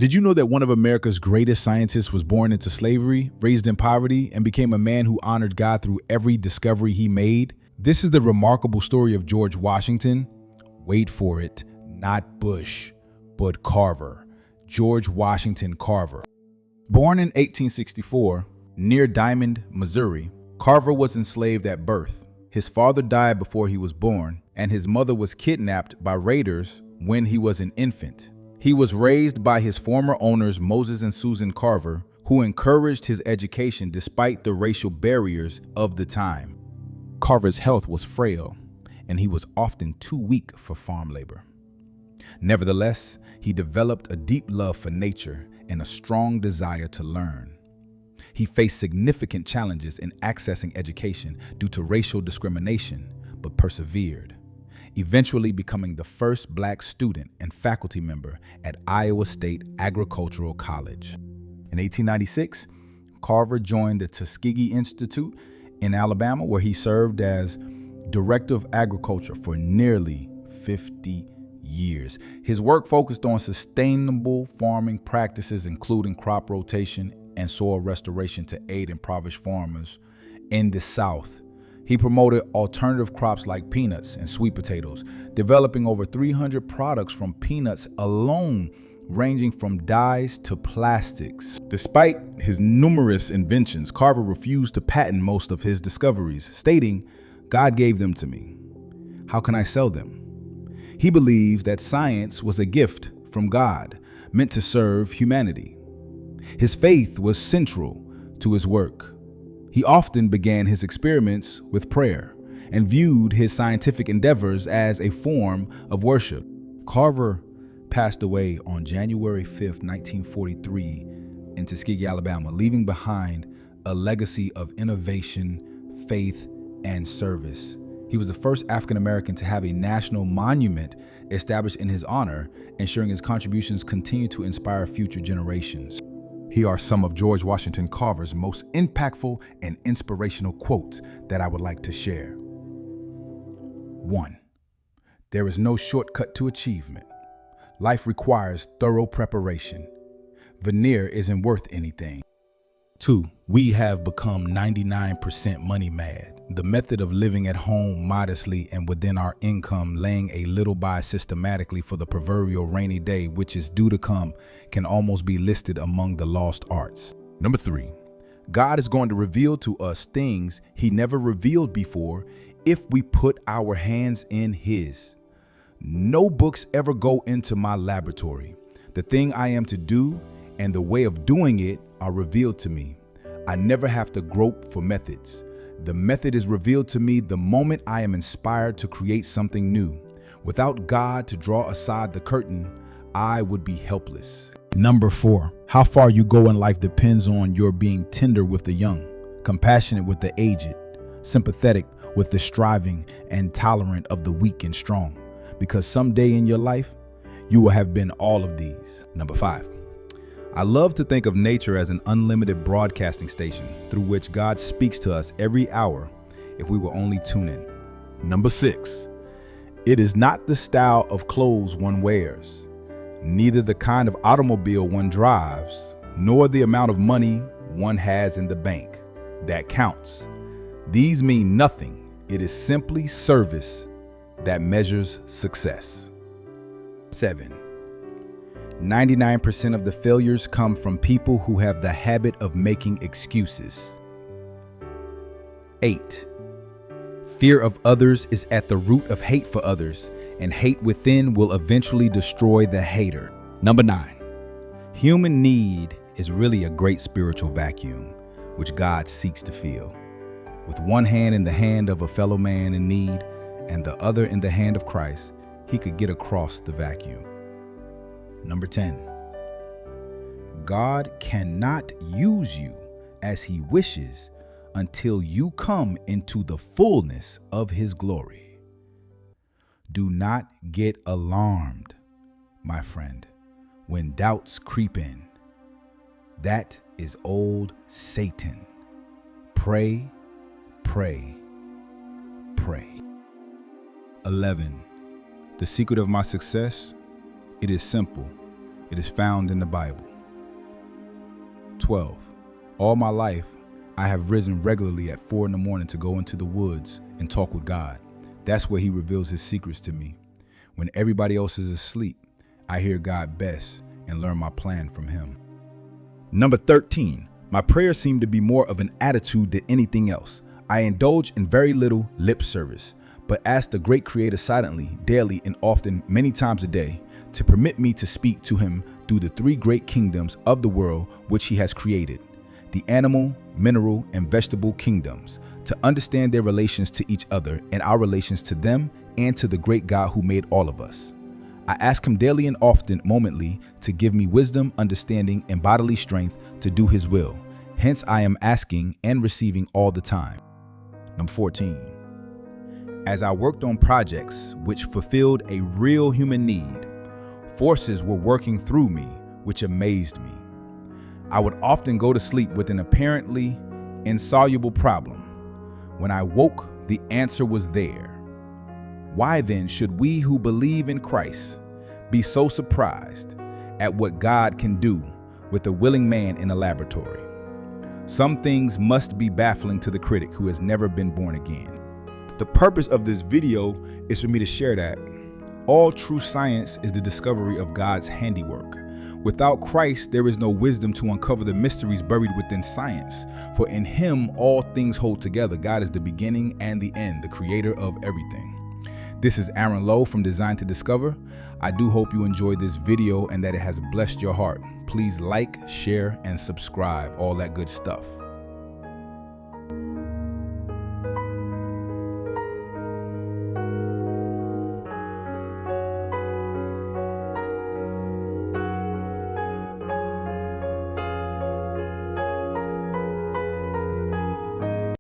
Did you know that one of America's greatest scientists was born into slavery, raised in poverty, and became a man who honored God through every discovery he made? This is the remarkable story of George Washington. Wait for it, not Bush, but Carver. George Washington Carver. Born in 1864, near Diamond, Missouri, Carver was enslaved at birth. His father died before he was born, and his mother was kidnapped by raiders when he was an infant. He was raised by his former owners, Moses and Susan Carver, who encouraged his education despite the racial barriers of the time. Carver's health was frail, and he was often too weak for farm labor. Nevertheless, he developed a deep love for nature and a strong desire to learn. He faced significant challenges in accessing education due to racial discrimination, but persevered, eventually becoming the first Black student and faculty member at Iowa State Agricultural College. In 1896, Carver joined the Tuskegee Institute in Alabama, where he served as Director of Agriculture for nearly 50 years. His work focused on sustainable farming practices, including crop rotation and soil restoration to aid impoverished farmers in the South. He promoted alternative crops like peanuts and sweet potatoes, developing over 300 products from peanuts alone, ranging from dyes to plastics. Despite his numerous inventions, Carver refused to patent most of his discoveries, stating, "God gave them to me. How can I sell them?" He believed that science was a gift from God, meant to serve humanity. His faith was central to his work. He often began his experiments with prayer and viewed his scientific endeavors as a form of worship. Carver passed away on January 5th, 1943 in Tuskegee, Alabama, leaving behind a legacy of innovation, faith, and service. He was the first African American to have a national monument established in his honor, ensuring his contributions continue to inspire future generations. Here are some of George Washington Carver's most impactful and inspirational quotes that I would like to share. 1. There is no shortcut to achievement. Life requires thorough preparation. Veneer isn't worth anything. 2. We have become 99% money mad. The method of living at home modestly and within our income, laying a little by systematically for the proverbial rainy day which is due to come, can almost be listed among the lost arts. 3. God is going to reveal to us things he never revealed before if we put our hands in his. No books ever go into my laboratory. The thing I am to do and the way of doing it are revealed to me. I never have to grope for methods. The method is revealed to me the moment I am inspired to create something new. Without God to draw aside the curtain, I would be helpless. 4. How far you go in life depends on your being tender with the young, compassionate with the aged, sympathetic with the striving, and tolerant of the weak and strong. Because someday in your life, you will have been all of these. 5. I love to think of nature as an unlimited broadcasting station through which God speaks to us every hour if we will only tune in. 6. It is not the style of clothes one wears, neither the kind of automobile one drives, nor the amount of money one has in the bank that counts. These mean nothing. It is simply service that measures success. 7. 99% of the failures come from people who have the habit of making excuses. 8. Fear of others is at the root of hate for others, and hate within will eventually destroy the hater. 9. Human need is really a great spiritual vacuum, which God seeks to fill. With one hand in the hand of a fellow man in need and the other in the hand of Christ, he could get across the vacuum. 10. God cannot use you as he wishes until you come into the fullness of his glory. Do not get alarmed, my friend, when doubts creep in. That is old Satan. Pray, pray, pray. 11. The secret of my success? It is simple. It is found in the Bible. 12. All my life, I have risen regularly at 4 in the morning to go into the woods and talk with God. That's where he reveals his secrets to me. When everybody else is asleep, I hear God best and learn my plan from him. Number 13. My prayers seem to be more of an attitude than anything else. I indulge in very little lip service, but ask the great Creator silently, daily, and often many times a day to permit me to speak to him through the 3 great kingdoms of the world which he has created, the animal, mineral, and vegetable kingdoms, to understand their relations to each other and our relations to them and to the great God who made all of us. I ask him daily and often, momently, to give me wisdom, understanding, and bodily strength to do his will. Hence, I am asking and receiving all the time. Number 14. As I worked on projects which fulfilled a real human need, forces were working through me which amazed me. I would often go to sleep with an apparently insoluble problem. When I woke, the answer was there. Why then should we who believe in Christ be so surprised at what God can do with a willing man in a laboratory? Some things must be baffling to the critic who has never been born again. The purpose of this video is for me to share that all true science is the discovery of God's handiwork. Without Christ, there is no wisdom to uncover the mysteries buried within science. For in him, all things hold together. God is the beginning and the end, the creator of everything. This is Aaron Lowe from Design to Discover. I do hope you enjoyed this video and that it has blessed your heart. Please like, share, and subscribe, all that good stuff.